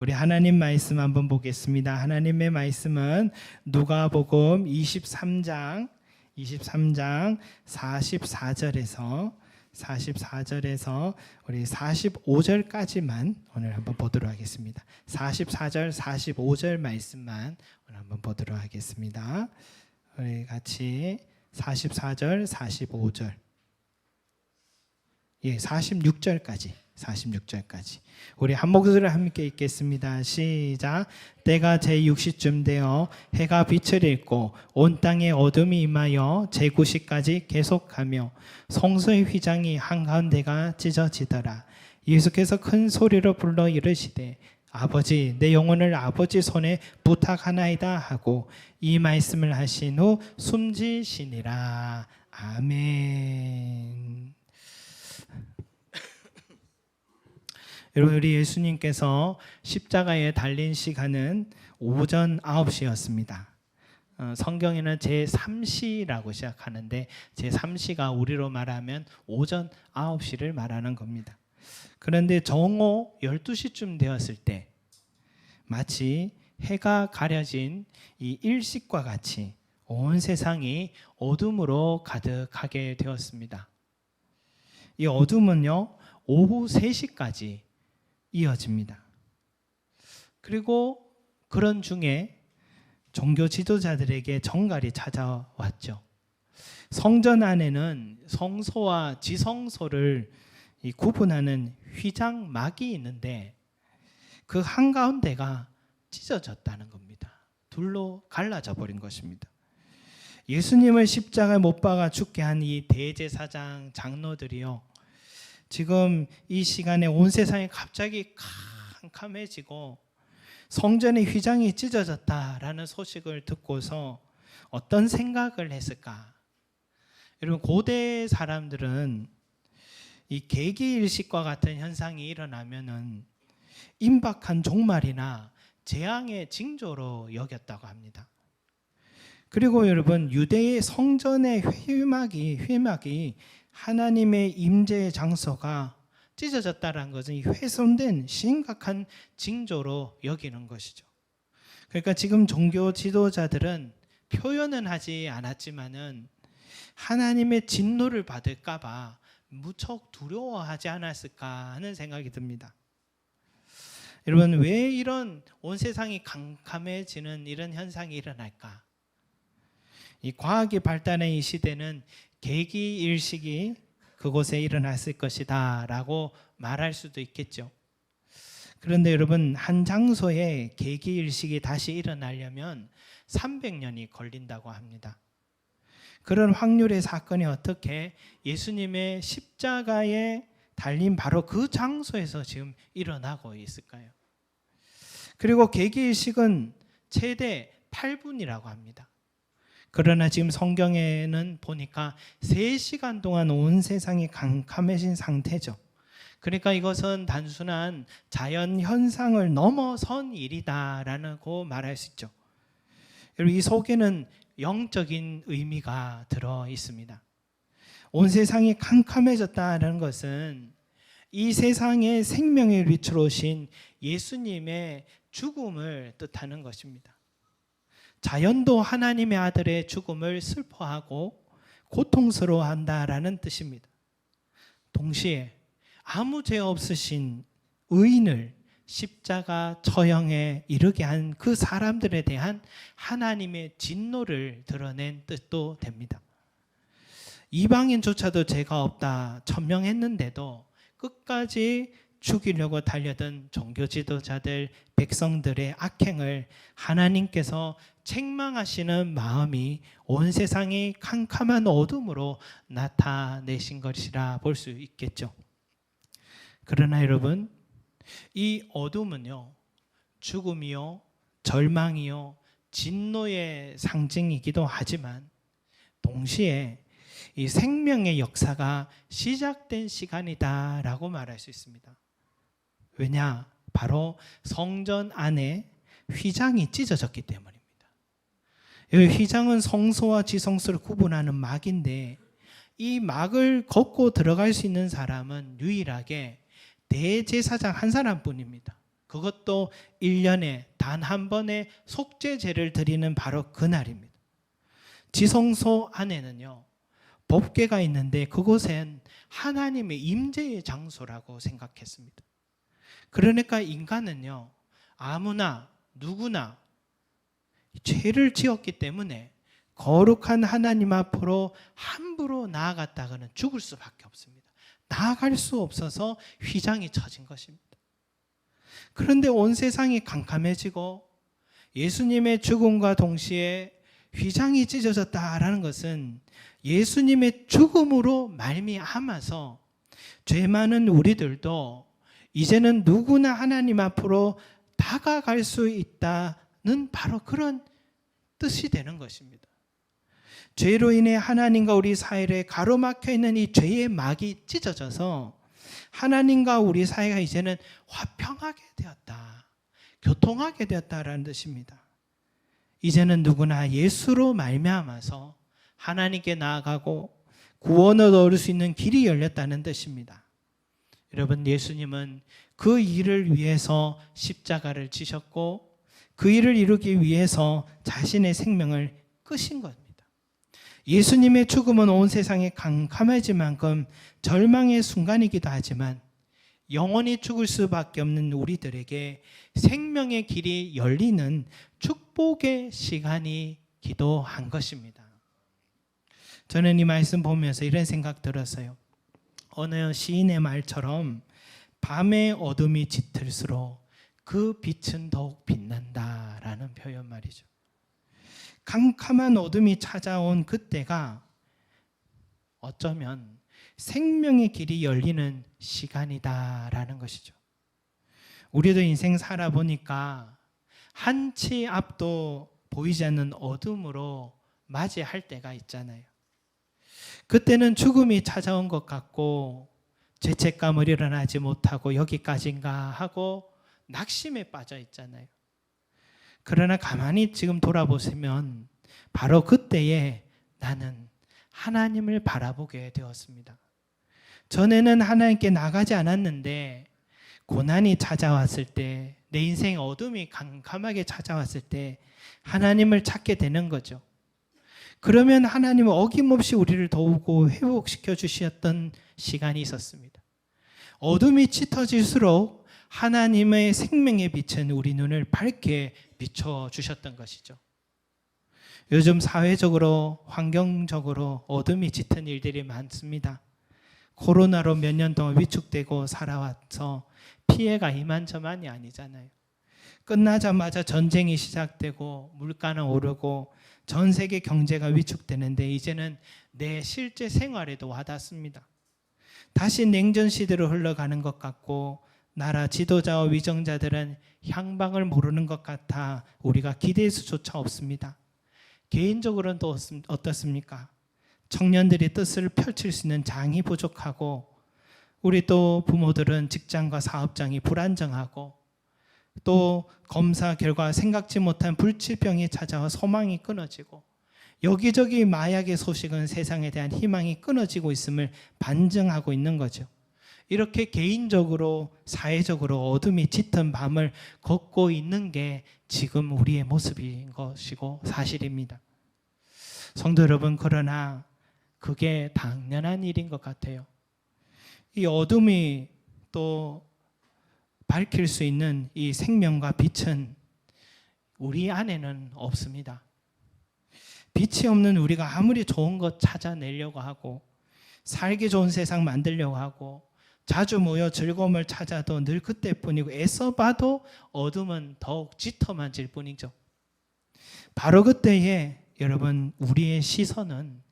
우리 하나님 말씀 한번 보겠습니다. 하나님의 말씀은 누가복음 23장 44절에서 우리 45절까지만 오늘 한번 보도록 하겠습니다. 44절, 45절 말씀만 오늘 한번 보도록 하겠습니다. 우리 같이 44절, 45절, 46절까지 우리 한 목소리를 함께 읽겠습니다. 시작. 때가 제6시쯤 되어 해가 빛을 잃고 온 땅에 어둠이 임하여 제9시까지 계속하며 성소의 휘장이 한가운데가 찢어지더라. 예수께서 큰 소리로 불러 이르시되 아버지, 내 영혼을 아버지 손에 부탁하나이다 하고 이 말씀을 하신 후 숨지시니라. 아멘. 여러분, 우리 예수님께서 십자가에 달린 시간은 오전 9시였습니다. 성경에는 제3시라고 시작하는데 제3시가 우리로 말하면 오전 9시를 말하는 겁니다. 그런데 정오 12시쯤 되었을 때 마치 해가 가려진 이 일식과 같이 온 세상이 어둠으로 가득하게 되었습니다. 이 어둠은요, 오후 3시까지 이어집니다. 그리고 그런 중에 종교 지도자들에게 정갈이 찾아왔죠. 성전 안에는 성소와 지성소를 구분하는 휘장막이 있는데 그 한가운데가 찢어졌다는 겁니다. 둘로 갈라져 버린 것입니다. 예수님을 십자가에 못 박아 죽게 한 이 대제사장 장로들이요, 지금 이 시간에 온 세상이 갑자기 캄캄해지고 성전의 휘장이 찢어졌다라는 소식을 듣고서 어떤 생각을 했을까? 여러분, 고대 사람들은 이 계기일식과 같은 현상이 일어나면은 임박한 종말이나 재앙의 징조로 여겼다고 합니다. 그리고 여러분, 유대의 성전의 회막이 하나님의 임재의 장소가 찢어졌다는 것은 훼손된 심각한 징조로 여기는 것이죠. 그러니까 지금 종교 지도자들은 표현은 하지 않았지만은 하나님의 진노를 받을까 봐 무척 두려워하지 않았을까 하는 생각이 듭니다. 여러분, 왜 이런 온 세상이 캄캄해지는 이런 현상이 일어날까? 이 과학이 발달한 이 시대는 계기일식이 그곳에 일어났을 것이다 라고 말할 수도 있겠죠. 그런데 여러분, 한 장소에 계기일식이 다시 일어나려면 300년이 걸린다고 합니다. 그런 확률의 사건이 어떻게 예수님의 십자가에 달린 바로 그 장소에서 지금 일어나고 있을까요? 그리고 계기일식은 최대 8분이라고 합니다. 그러나 지금 성경에는 보니까 3시간 동안 온 세상이 캄캄해진 상태죠. 그러니까 이것은 단순한 자연 현상을 넘어선 일이다라고 말할 수 있죠. 여러분, 이 속에는 영적인 의미가 들어 있습니다. 온 세상이 캄캄해졌다는 것은 이 세상에 생명의 빛으로 오신 예수님의 죽음을 뜻하는 것입니다. 자연도 하나님의 아들의 죽음을 슬퍼하고 고통스러워한다라는 뜻입니다. 동시에 아무 죄 없으신 의인을 십자가 처형에 이르게 한 그 사람들에 대한 하나님의 진노를 드러낸 뜻도 됩니다. 이방인조차도 죄가 없다 천명했는데도 끝까지 죽이려고 달려든 종교 지도자들, 백성들의 악행을 하나님께서 책망하시는 마음이 온 세상이 캄캄한 어둠으로 나타내신 것이라 볼 수 있겠죠. 그러나 여러분, 이 어둠은요, 죽음이요, 절망이요, 진노의 상징이기도 하지만 동시에 이 생명의 역사가 시작된 시간이다라고 말할 수 있습니다. 왜냐? 바로 성전 안에 휘장이 찢어졌기 때문입니다. 이 휘장은 성소와 지성소를 구분하는 막인데 이 막을 걷고 들어갈 수 있는 사람은 유일하게 대제사장 한 사람뿐입니다. 그것도 1년에 단 한 번의 속죄제를 드리는 바로 그날입니다. 지성소 안에는요, 법궤가 있는데 그곳엔 하나님의 임재의 장소라고 생각했습니다. 그러니까 인간은요, 아무나 누구나 죄를 지었기 때문에 거룩한 하나님 앞으로 함부로 나아갔다가는 죽을 수밖에 없습니다. 나아갈 수 없어서 휘장이 쳐진 것입니다. 그런데 온 세상이 캄캄해지고 예수님의 죽음과 동시에 휘장이 찢어졌다라는 것은 예수님의 죽음으로 말미암아서 죄 많은 우리들도 이제는 누구나 하나님 앞으로 다가갈 수 있다는 바로 그런 뜻이 되는 것입니다. 죄로 인해 하나님과 우리 사이에 가로막혀 있는 이 죄의 막이 찢어져서 하나님과 우리 사이가 이제는 화평하게 되었다, 교통하게 되었다라는 뜻입니다. 이제는 누구나 예수로 말미암아서 하나님께 나아가고 구원을 얻을 수 있는 길이 열렸다는 뜻입니다. 여러분, 예수님은 그 일을 위해서 십자가를 지셨고 그 일을 이루기 위해서 자신의 생명을 끄신 겁니다. 예수님의 죽음은 온 세상에 캄캄해질 만큼 절망의 순간이기도 하지만 영원히 죽을 수밖에 없는 우리들에게 생명의 길이 열리는 축복의 시간이기도 한 것입니다. 저는 이 말씀 보면서 이런 생각 들었어요. 어느 시인의 말처럼 밤의 어둠이 짙을수록 그 빛은 더욱 빛난다라는 표현 말이죠. 캄캄한 어둠이 찾아온 그때가 어쩌면 생명의 길이 열리는 시간이다라는 것이죠. 우리도 인생 살아보니까 한치 앞도 보이지 않는 어둠으로 맞이할 때가 있잖아요. 그때는 죽음이 찾아온 것 같고 죄책감을 일어나지 못하고 여기까지인가 하고 낙심에 빠져 있잖아요. 그러나 가만히 지금 돌아보시면 바로 그때에 나는 하나님을 바라보게 되었습니다. 전에는 하나님께 나가지 않았는데 고난이 찾아왔을 때, 내 인생의 어둠이 캄캄하게 찾아왔을 때 하나님을 찾게 되는 거죠. 그러면 하나님은 어김없이 우리를 도우고 회복시켜 주셨던 시간이 있었습니다. 어둠이 짙어질수록 하나님의 생명의 빛은 우리 눈을 밝게 비춰주셨던 것이죠. 요즘 사회적으로 환경적으로 어둠이 짙은 일들이 많습니다. 코로나로 몇 년 동안 위축되고 살아와서 피해가 이만저만이 아니잖아요. 끝나자마자 전쟁이 시작되고 물가는 오르고 전 세계 경제가 위축되는데 이제는 내 실제 생활에도 와닿습니다. 다시 냉전 시대로 흘러가는 것 같고 나라 지도자와 위정자들은 향방을 모르는 것 같아 우리가 기대할 수조차 없습니다. 개인적으로는 또 어떻습니까? 청년들이 뜻을 펼칠 수 있는 장이 부족하고 우리 또 부모들은 직장과 사업장이 불안정하고 또 검사 결과 생각지 못한 불치병이 찾아와 소망이 끊어지고 여기저기 마약의 소식은 세상에 대한 희망이 끊어지고 있음을 반증하고 있는 거죠. 이렇게 개인적으로 사회적으로 어둠이 짙은 밤을 걷고 있는 게 지금 우리의 모습인 것이고 사실입니다. 성도 여러분, 그러나 그게 당연한 일인 것 같아요. 이 어둠이 또 밝힐 수 있는 이 생명과 빛은 우리 안에는 없습니다. 빛이 없는 우리가 아무리 좋은 것 찾아내려고 하고 살기 좋은 세상 만들려고 하고 자주 모여 즐거움을 찾아도 늘 그때뿐이고 애써 봐도 어둠은 더욱 짙어만질 뿐이죠. 바로 그때에 여러분, 우리의 시선은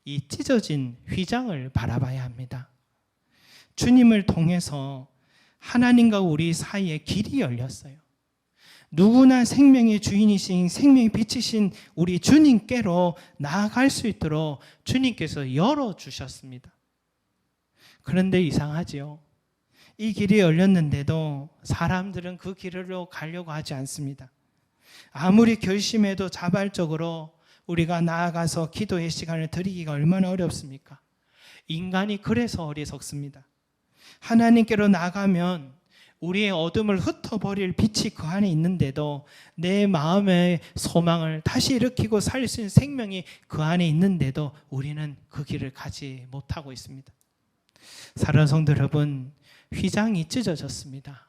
이 찢어진 휘장을 바라봐야 합니다. 주님을 통해서 하나님과 우리 사이에 길이 열렸어요. 누구나 생명의 주인이신 생명의 빛이신 우리 주님께로 나아갈 수 있도록 주님께서 열어주셨습니다. 그런데 이상하지요. 이 길이 열렸는데도 사람들은 그 길로 가려고 하지 않습니다. 아무리 결심해도 자발적으로 우리가 나아가서 기도의 시간을 드리기가 얼마나 어렵습니까? 인간이 그래서 어리석습니다. 하나님께로 나가면 우리의 어둠을 흩어버릴 빛이 그 안에 있는데도, 내 마음의 소망을 다시 일으키고 살릴 수 있는 생명이 그 안에 있는데도 우리는 그 길을 가지 못하고 있습니다. 사랑하는 성도 여러분, 휘장이 찢어졌습니다.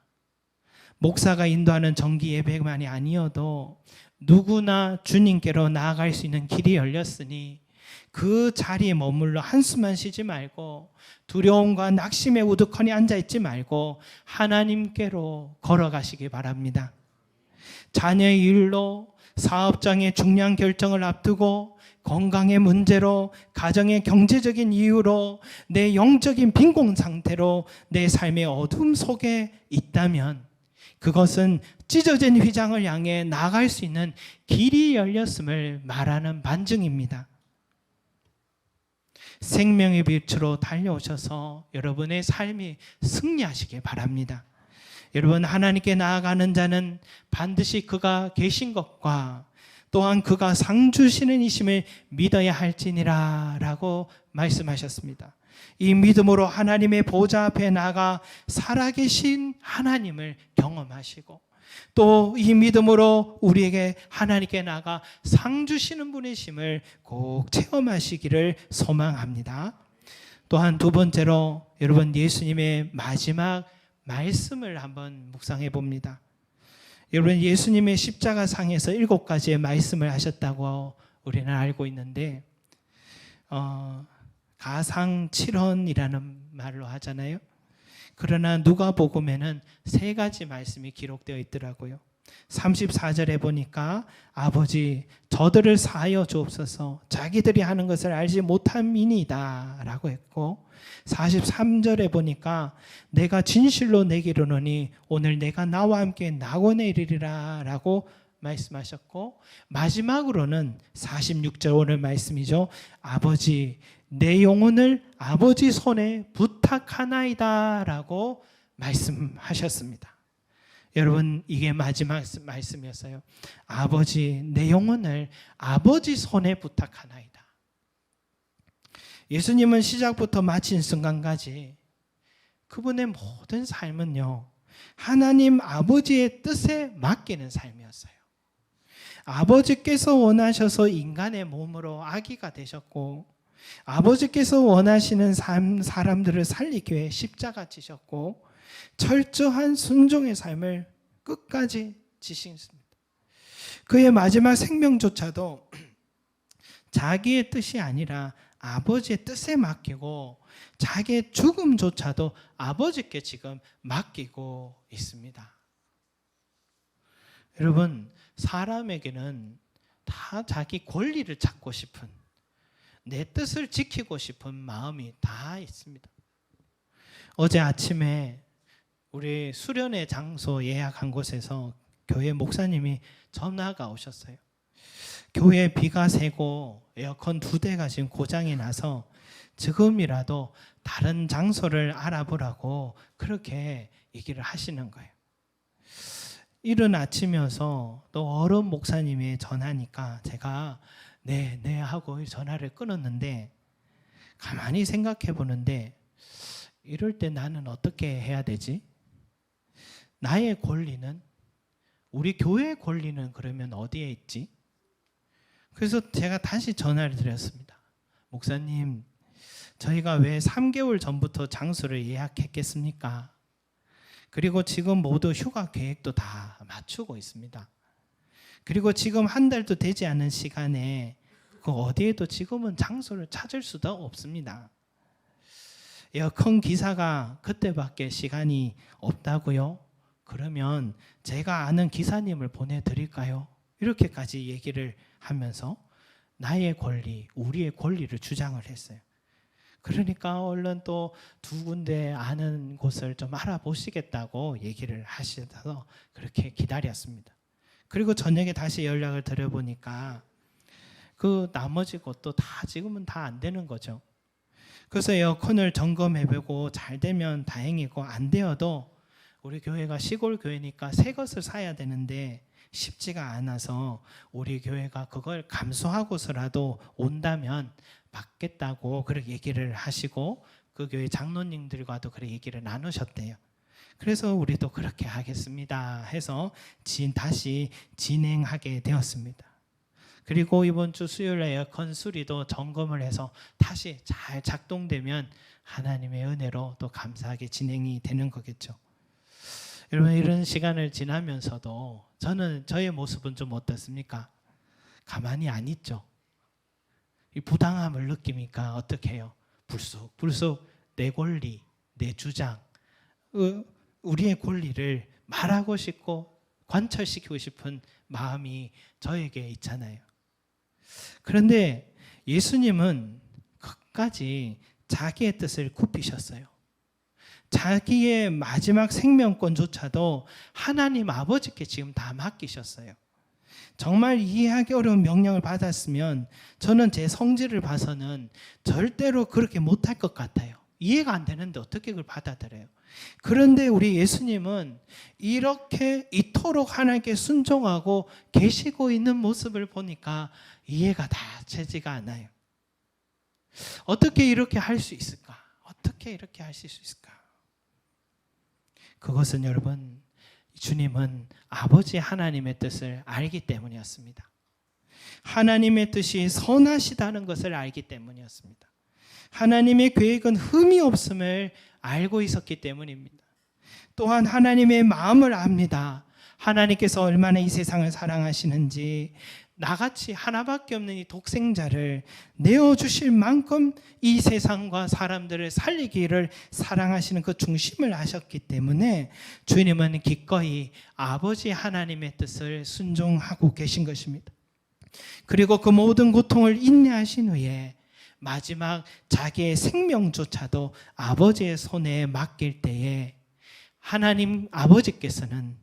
목사가 인도하는 정기 예배만이 아니어도 누구나 주님께로 나아갈 수 있는 길이 열렸으니 그 자리에 머물러 한숨만 쉬지 말고 두려움과 낙심에 우두커니 앉아있지 말고 하나님께로 걸어가시기 바랍니다. 자녀의 일로, 사업장의 중요한 결정을 앞두고, 건강의 문제로, 가정의 경제적인 이유로, 내 영적인 빈곤 상태로 내 삶의 어둠 속에 있다면 그것은 찢어진 휘장을 향해 나아갈 수 있는 길이 열렸음을 말하는 반증입니다. 생명의 빛으로 달려오셔서 여러분의 삶이 승리하시길 바랍니다. 여러분, 하나님께 나아가는 자는 반드시 그가 계신 것과 또한 그가 상 주시는 이심을 믿어야 할지니라 라고 말씀하셨습니다. 이 믿음으로 하나님의 보좌 앞에 나가 살아계신 하나님을 경험하시고, 또 이 믿음으로 우리에게 하나님께 나가 상 주시는 분이심을 꼭 체험하시기를 소망합니다. 또한 두 번째로 여러분, 예수님의 마지막 말씀을 한번 묵상해 봅니다. 여러분, 예수님의 십자가 상에서 7가지의 말씀을 하셨다고 우리는 알고 있는데, 가상 7헌이라는 말로 하잖아요. 그러나 누가복음에는 3가지 말씀이 기록되어 있더라고요. 34절에 보니까 아버지, 저들을 사하여 주옵소서, 자기들이 하는 것을 알지 못함이니이다 라고 했고, 43절에 보니까 내가 진실로 내게 이르노니 오늘 내가 나와 함께 낙원에 이르리라 라고 말씀하셨고, 마지막으로는 46절 오늘 말씀이죠. 아버지, 내 영혼을 아버지 손에 부탁하나이다 라고 말씀하셨습니다. 여러분, 이게 마지막 말씀이었어요. 아버지, 내 영혼을 아버지 손에 부탁하나이다. 예수님은 시작부터 마친 순간까지 그분의 모든 삶은요, 하나님 아버지의 뜻에 맡기는 삶이었어요. 아버지께서 원하셔서 인간의 몸으로 아기가 되셨고, 아버지께서 원하시는 사람들을 살리기 위해 십자가 지셨고, 철저한 순종의 삶을 끝까지 지셨습니다. 그의 마지막 생명조차도 자기의 뜻이 아니라 아버지의 뜻에 맡기고, 자기의 죽음조차도 아버지께 지금 맡기고 있습니다. 여러분, 사람에게는 다 자기 권리를 찾고 싶은, 내 뜻을 지키고 싶은 마음이 다 있습니다. 어제 아침에 우리 수련회 장소 예약한 곳에서 교회 목사님이 전화가 오셨어요. 교회에 비가 새고 에어컨 2대가 지금 고장이 나서 지금이라도 다른 장소를 알아보라고 그렇게 얘기를 하시는 거예요. 이른 아침이어서 또 어른 목사님이 전화니까 제가 네 하고 전화를 끊었는데, 가만히 생각해 보는데 이럴 때 나는 어떻게 해야 되지? 나의 권리는, 우리 교회의 권리는 그러면 어디에 있지? 그래서 제가 다시 전화를 드렸습니다. 목사님, 저희가 왜 3개월 전부터 장소를 예약했겠습니까? 그리고 지금 모두 휴가 계획도 다 맞추고 있습니다. 그리고 지금 한 달도 되지 않은 시간에 그 어디에도 지금은 장소를 찾을 수도 없습니다. 에어컨 기사가 그때밖에 시간이 없다고요? 그러면 제가 아는 기사님을 보내드릴까요? 이렇게까지 얘기를 하면서 나의 권리, 우리의 권리를 주장을 했어요. 그러니까 얼른 또 2군데 아는 곳을 좀 알아보시겠다고 얘기를 하셔서 그렇게 기다렸습니다. 그리고 저녁에 다시 연락을 드려보니까 그 나머지 곳도 다 지금은 다 안 되는 거죠. 그래서 에어컨을 점검해보고 잘 되면 다행이고, 안 되어도 우리 교회가 시골 교회니까 새 것을 사야 되는데 쉽지가 않아서 우리 교회가 그걸 감수하고서라도 온다면 받겠다고 그렇게 얘기를 하시고, 그 교회 장로님들과도 그렇게 얘기를 나누셨대요. 그래서 우리도 그렇게 하겠습니다 해서 다시 진행하게 되었습니다. 그리고 이번 주 수요일에 에어컨 수리도 점검을 해서 다시 잘 작동되면 하나님의 은혜로 또 감사하게 진행이 되는 거겠죠. 여러분, 이런 시간을 지나면서도 저의 모습은 좀 어떻습니까? 가만히 안 있죠. 이 부당함을 느끼니까 어떻게 해요? 불쑥 내 권리, 내 주장, 우리의 권리를 말하고 싶고 관철시키고 싶은 마음이 저에게 있잖아요. 그런데 예수님은 끝까지 자기의 뜻을 굽히셨어요. 자기의 마지막 생명권조차도 하나님 아버지께 지금 다 맡기셨어요. 정말 이해하기 어려운 명령을 받았으면 저는 제 성질을 봐서는 절대로 그렇게 못할 것 같아요. 이해가 안 되는데 어떻게 그걸 받아들여요? 그런데 우리 예수님은 이렇게 이토록 하나님께 순종하고 계시고 있는 모습을 보니까 이해가 다 되지가 않아요. 어떻게 이렇게 할 수 있을까? 어떻게 이렇게 하실 수 있을까? 그것은 여러분, 주님은 아버지 하나님의 뜻을 알기 때문이었습니다. 하나님의 뜻이 선하시다는 것을 알기 때문이었습니다. 하나님의 계획은 흠이 없음을 알고 있었기 때문입니다. 또한 하나님의 마음을 압니다. 하나님께서 얼마나 이 세상을 사랑하시는지, 나같이 하나밖에 없는 이 독생자를 내어주실 만큼 이 세상과 사람들을 살리기를 사랑하시는 그 중심을 아셨기 때문에 주님은 기꺼이 아버지 하나님의 뜻을 순종하고 계신 것입니다. 그리고 그 모든 고통을 인내하신 후에 마지막 자기의 생명조차도 아버지의 손에 맡길 때에 하나님 아버지께서는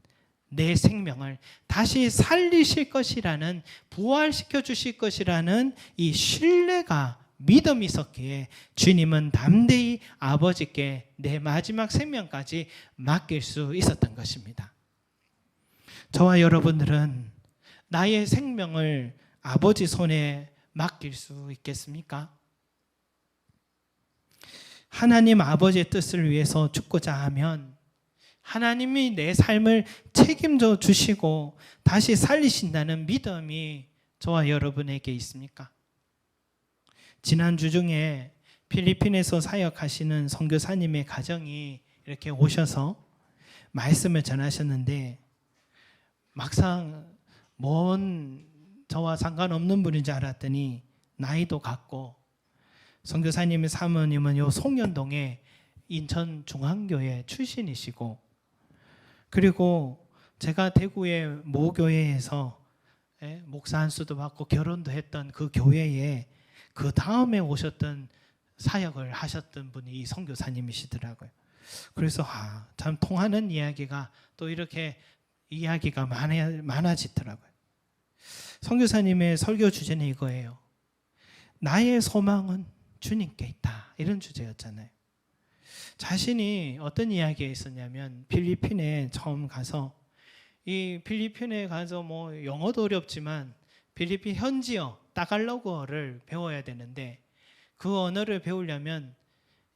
내 생명을 다시 살리실 것이라는, 부활시켜 주실 것이라는 이 신뢰가, 믿음이 있었기에 주님은 담대히 아버지께 내 마지막 생명까지 맡길 수 있었던 것입니다. 저와 여러분들은 나의 생명을 아버지 손에 맡길 수 있겠습니까? 하나님 아버지의 뜻을 위해서 죽고자 하면 하나님이 내 삶을 책임져 주시고 다시 살리신다는 믿음이 저와 여러분에게 있습니까? 지난주 중에 필리핀에서 사역하시는 선교사님의 가정이 이렇게 오셔서 말씀을 전하셨는데, 막상 먼 저와 상관없는 분인 줄 알았더니 나이도 같고, 선교사님의 사모님은 요 송년동에 인천중앙교회 출신이시고, 그리고 제가 대구의 모교회에서 목사 안수도 받고 결혼도 했던 그 교회에 그 다음에 오셨던 사역을 하셨던 분이 이 선교사님이시더라고요. 그래서 참 통하는 이야기가 또 이렇게 이야기가 많아지더라고요. 선교사님의 설교 주제는 이거예요. 나의 소망은 주님께 있다. 이런 주제였잖아요. 자신이 어떤 이야기가 있었냐면, 필리핀에 처음 가서, 이 필리핀에 가서 뭐 영어도 어렵지만 필리핀 현지어 따갈로그어를 배워야 되는데, 그 언어를 배우려면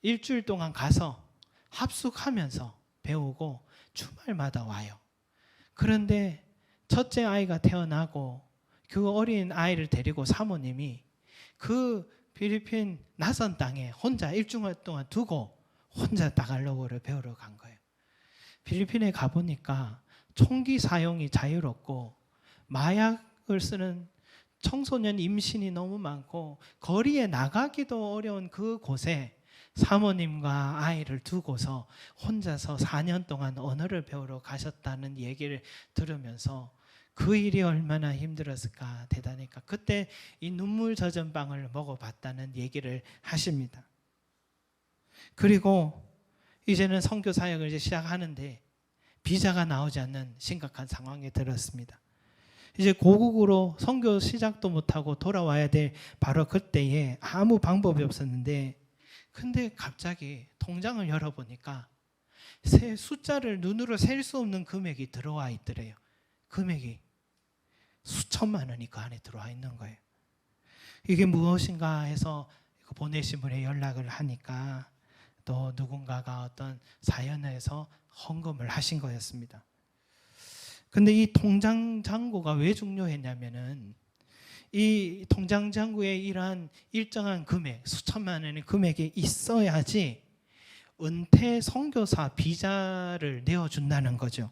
일주일 동안 가서 합숙하면서 배우고 주말마다 와요. 그런데 첫째 아이가 태어나고 그 어린 아이를 데리고 사모님이 그 필리핀 낯선 땅에 혼자 일주일 동안 두고 혼자 따갈로그를 배우러 간 거예요. 필리핀에 가보니까 총기 사용이 자유롭고 마약을 쓰는 청소년 임신이 너무 많고 거리에 나가기도 어려운 그 곳에 사모님과 아이를 두고서 혼자서 4년 동안 언어를 배우러 가셨다는 얘기를 들으면서 그 일이 얼마나 힘들었을까, 대단하니까 그때 이 눈물 젖은 빵을 먹어봤다는 얘기를 하십니다. 그리고 이제는 선교 사역을 이제 시작하는데 비자가 나오지 않는 심각한 상황에 들었습니다. 이제 고국으로 선교 시작도 못하고 돌아와야 될 바로 그때에 아무 방법이 없었는데, 근데 갑자기 통장을 열어보니까 숫자를 눈으로 셀 수 없는 금액이 들어와 있더래요. 금액이 수천만 원이 그 안에 들어와 있는 거예요. 이게 무엇인가 해서 보내신 분에 연락을 하니까 또 누군가가 어떤 사연에서 헌금을 하신 거였습니다. 근데 이 통장 잔고가 왜 중요했냐면은 이 통장 잔고에 이러한 일정한 금액, 수천만 원의 금액이 있어야지 은퇴 선교사 비자를 내어준다는 거죠.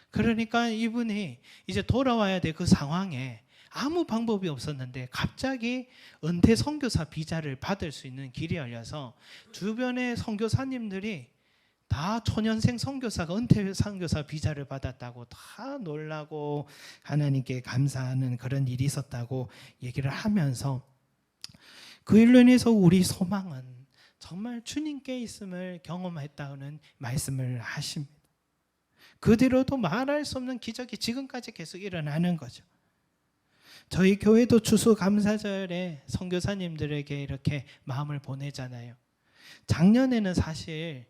그러니까 이분이 이제 돌아와야 될 그 상황에 아무 방법이 없었는데 갑자기 은퇴 선교사 비자를 받을 수 있는 길이 열려서 주변의 선교사님들이 다 초년생 선교사가 은퇴 선교사 비자를 받았다고 다 놀라고 하나님께 감사하는 그런 일이 있었다고 얘기를 하면서 그 일로 인해서 우리 소망은 정말 주님께 있음을 경험했다는 말씀을 하십니다. 그 뒤로도 말할 수 없는 기적이 지금까지 계속 일어나는 거죠. 저희 교회도 추수감사절에 선교사님들에게 이렇게 마음을 보내잖아요. 작년에는 사실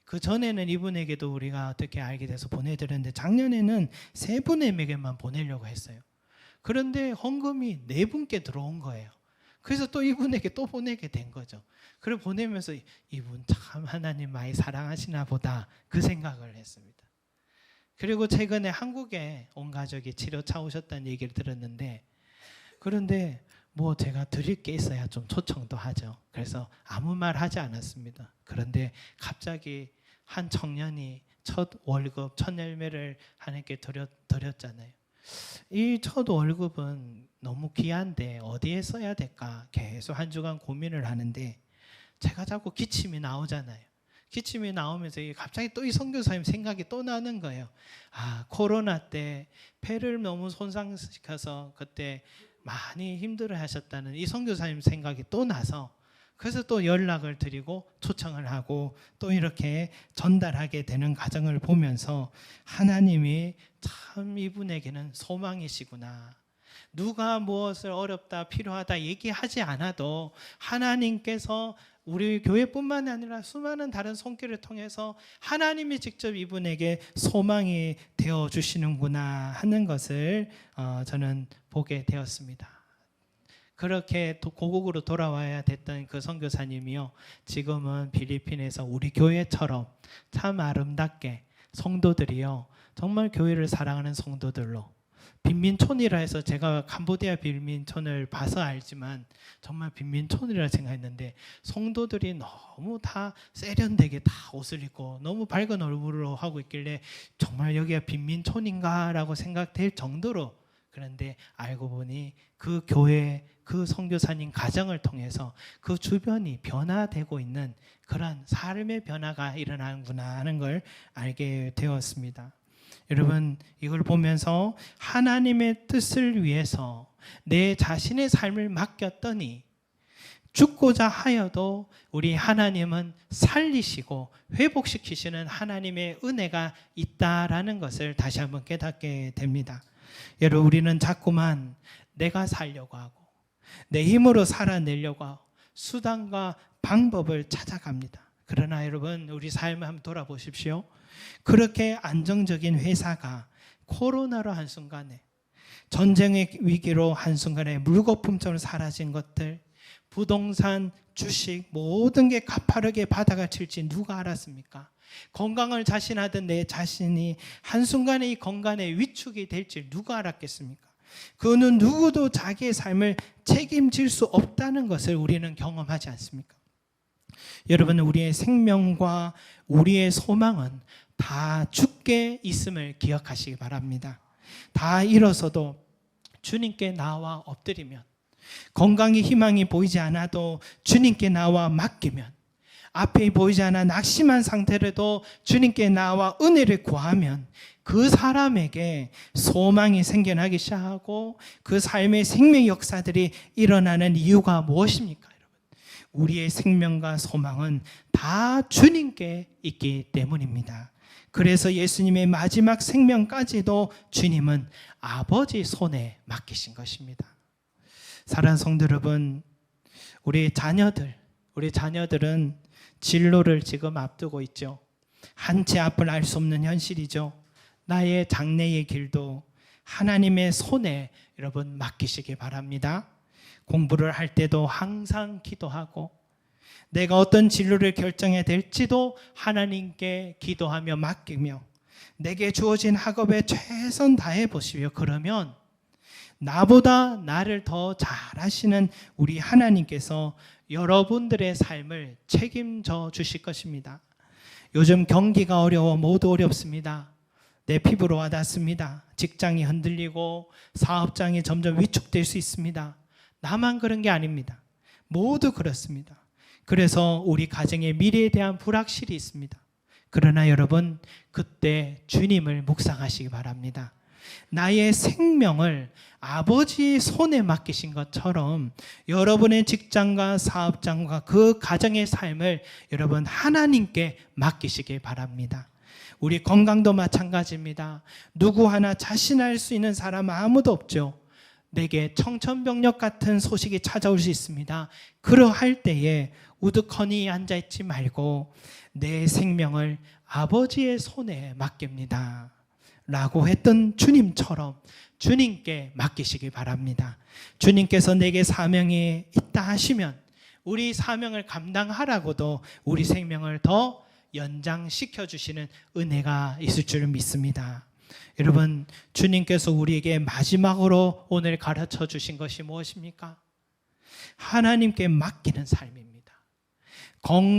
그 전에는 이분에게도 우리가 어떻게 알게 돼서 보내드렸는데 작년에는 3분에게만 보내려고 했어요. 그런데 헌금이 4분께 들어온 거예요. 그래서 또 이분에게 또 보내게 된 거죠. 그걸 보내면서 이분 참 하나님 많이 사랑하시나 보다 그 생각을 했습니다. 그리고 최근에 한국에 온 가족이 치료차 오셨다는 얘기를 들었는데 그런데 뭐 제가 드릴 게 있어야 좀 초청도 하죠. 그래서 아무 말 하지 않았습니다. 그런데 갑자기 한 청년이 첫 월급 첫 열매를 하나님께 드렸잖아요. 이 첫 월급은 너무 귀한데 어디에 써야 될까 계속 한 주간 고민을 하는데 제가 자꾸 기침이 나오잖아요. 기침이 나오면서 갑자기 또 이 선교사님 생각이 또 나는 거예요. 아, 코로나 때 폐를 너무 손상시켜서 그때 많이 힘들어 하셨다는 이 선교사님 생각이 또 나서 그래서 또 연락을 드리고 초청을 하고 또 이렇게 전달하게 되는 과정을 보면서 하나님이 참 이분에게는 소망이시구나. 누가 무엇을 어렵다 필요하다 얘기하지 않아도 하나님께서 우리 교회뿐만 아니라 수많은 다른 손길을 통해서 하나님이 직접 이분에게 소망이 되어주시는구나 하는 것을 저는 보게 되었습니다. 그렇게 고국으로 돌아와야 됐던 그 선교사님이요, 지금은 필리핀에서 우리 교회처럼 참 아름답게 성도들이요, 정말 교회를 사랑하는 성도들로 빈민촌이라 해서 제가 캄보디아 빈민촌을 봐서 알지만 정말 빈민촌이라 생각했는데 성도들이 너무 다 세련되게 다 옷을 입고 너무 밝은 얼굴로 하고 있길래 정말 여기가 빈민촌인가 라고 생각될 정도로, 그런데 알고 보니 그 교회 그 선교사님 가정을 통해서 그 주변이 변화되고 있는 그런 삶의 변화가 일어나는구나 하는 걸 알게 되었습니다. 여러분, 이걸 보면서 하나님의 뜻을 위해서 내 자신의 삶을 맡겼더니 죽고자 하여도 우리 하나님은 살리시고 회복시키시는 하나님의 은혜가 있다라는 것을 다시 한번 깨닫게 됩니다. 여러분, 우리는 자꾸만 내가 살려고 하고 내 힘으로 살아내려고 하고 수단과 방법을 찾아갑니다. 그러나 여러분, 우리 삶을 한번 돌아보십시오. 그렇게 안정적인 회사가 코로나로 한순간에, 전쟁의 위기로 한순간에 물거품처럼 사라진 것들, 부동산, 주식 모든 게 가파르게 바다가 칠지 누가 알았습니까? 건강을 자신하던 내 자신이 한순간에 이 건강의 위축이 될지 누가 알았겠습니까? 그는 누구도 자기의 삶을 책임질 수 없다는 것을 우리는 경험하지 않습니까? 여러분, 우리의 생명과 우리의 소망은 다 주께 있음을 기억하시기 바랍니다. 다 잃어서도 주님께 나와 엎드리면, 건강의 희망이 보이지 않아도 주님께 나와 맡기면, 앞에 보이지 않아 낙심한 상태라도 주님께 나와 은혜를 구하면 그 사람에게 소망이 생겨나기 시작하고 그 삶의 생명 역사들이 일어나는 이유가 무엇입니까? 여러분, 우리의 생명과 소망은 다 주님께 있기 때문입니다. 그래서 예수님의 마지막 생명까지도 주님은 아버지 손에 맡기신 것입니다. 사랑하는 성도 여러분, 우리 자녀들은 진로를 지금 앞두고 있죠. 한치 앞을 알 수 없는 현실이죠. 나의 장래의 길도 하나님의 손에 여러분 맡기시기 바랍니다. 공부를 할 때도 항상 기도하고 내가 어떤 진로를 결정해야 될지도 하나님께 기도하며 맡기며 내게 주어진 학업에 최선 다해 보시며 그러면 나보다 나를 더 잘하시는 우리 하나님께서 여러분들의 삶을 책임져 주실 것입니다. 요즘 경기가 어려워 모두 어렵습니다. 내 피부로 와닿습니다. 직장이 흔들리고 사업장이 점점 위축될 수 있습니다. 나만 그런 게 아닙니다. 모두 그렇습니다. 그래서 우리 가정의 미래에 대한 불확실이 있습니다. 그러나 여러분, 그때 주님을 묵상하시기 바랍니다. 나의 생명을 아버지의 손에 맡기신 것처럼 여러분의 직장과 사업장과 그 가정의 삶을 여러분 하나님께 맡기시기 바랍니다. 우리 건강도 마찬가지입니다. 누구 하나 자신할 수 있는 사람 아무도 없죠. 내게 청천벽력 같은 소식이 찾아올 수 있습니다. 그러할 때에 우두커니 앉아있지 말고 내 생명을 아버지의 손에 맡깁니다 라고 했던 주님처럼 주님께 맡기시기 바랍니다. 주님께서 내게 사명이 있다 하시면 우리 사명을 감당하라고도 우리 생명을 더 연장시켜 주시는 은혜가 있을 줄 믿습니다. 여러분, 주님께서 우리에게 마지막으로 오늘 가르쳐 주신 것이 무엇입니까? 하나님께 맡기는 삶입니다.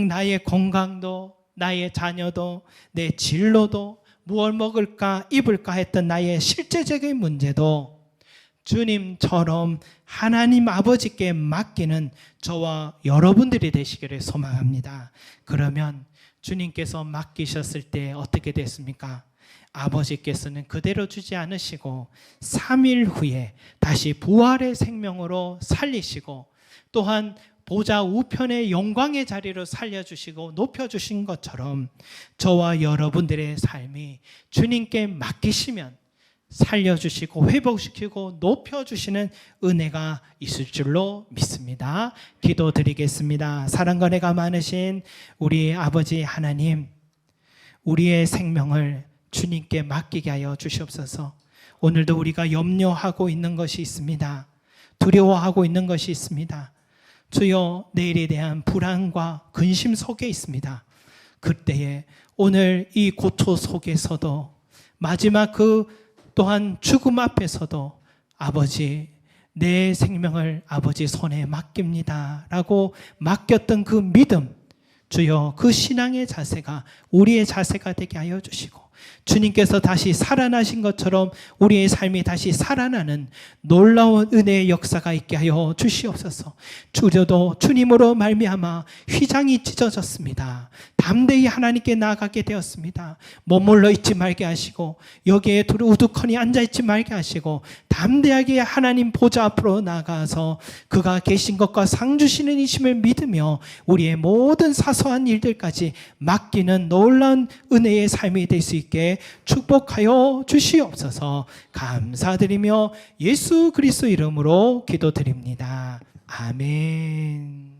나의 건강도, 나의 자녀도, 내 진로도, 무엇 먹을까 입을까 했던 나의 실제적인 문제도 주님처럼 하나님 아버지께 맡기는 저와 여러분들이 되시기를 소망합니다. 그러면 주님께서 맡기셨을 때 어떻게 됐습니까? 아버지께서는 그대로 주지 않으시고 3일 후에 다시 부활의 생명으로 살리시고 또한 보좌 우편의 영광의 자리로 살려주시고 높여주신 것처럼 저와 여러분들의 삶이 주님께 맡기시면 살려주시고 회복시키고 높여주시는 은혜가 있을 줄로 믿습니다. 기도드리겠습니다. 사랑과 은혜가 많으신 우리 아버지 하나님, 우리의 생명을 주님께 맡기게 하여 주시옵소서. 오늘도 우리가 염려하고 있는 것이 있습니다. 두려워하고 있는 것이 있습니다. 주여, 내일에 대한 불안과 근심 속에 있습니다. 그때에 오늘 이 고초 속에서도 마지막 그 또한 죽음 앞에서도 아버지, 내 생명을 아버지 손에 맡깁니다 라고 맡겼던 그 믿음, 주여, 그 신앙의 자세가 우리의 자세가 되게 하여 주시고 주님께서 다시 살아나신 것처럼 우리의 삶이 다시 살아나는 놀라운 은혜의 역사가 있게 하여 주시옵소서. 주저도 주님으로 말미암아 휘장이 찢어졌습니다. 담대히 하나님께 나아가게 되었습니다. 머물러 있지 말게 하시고 여기에 우두커니 앉아있지 말게 하시고 담대하게 하나님 보좌 앞으로 나가서 그가 계신 것과 상 주시는 이심을 믿으며 우리의 모든 사소한 일들까지 맡기는 놀라운 은혜의 삶이 될 수 있게 축복하여 주시옵소서. 감사드리며 예수 그리스도 이름으로 기도드립니다. 아멘.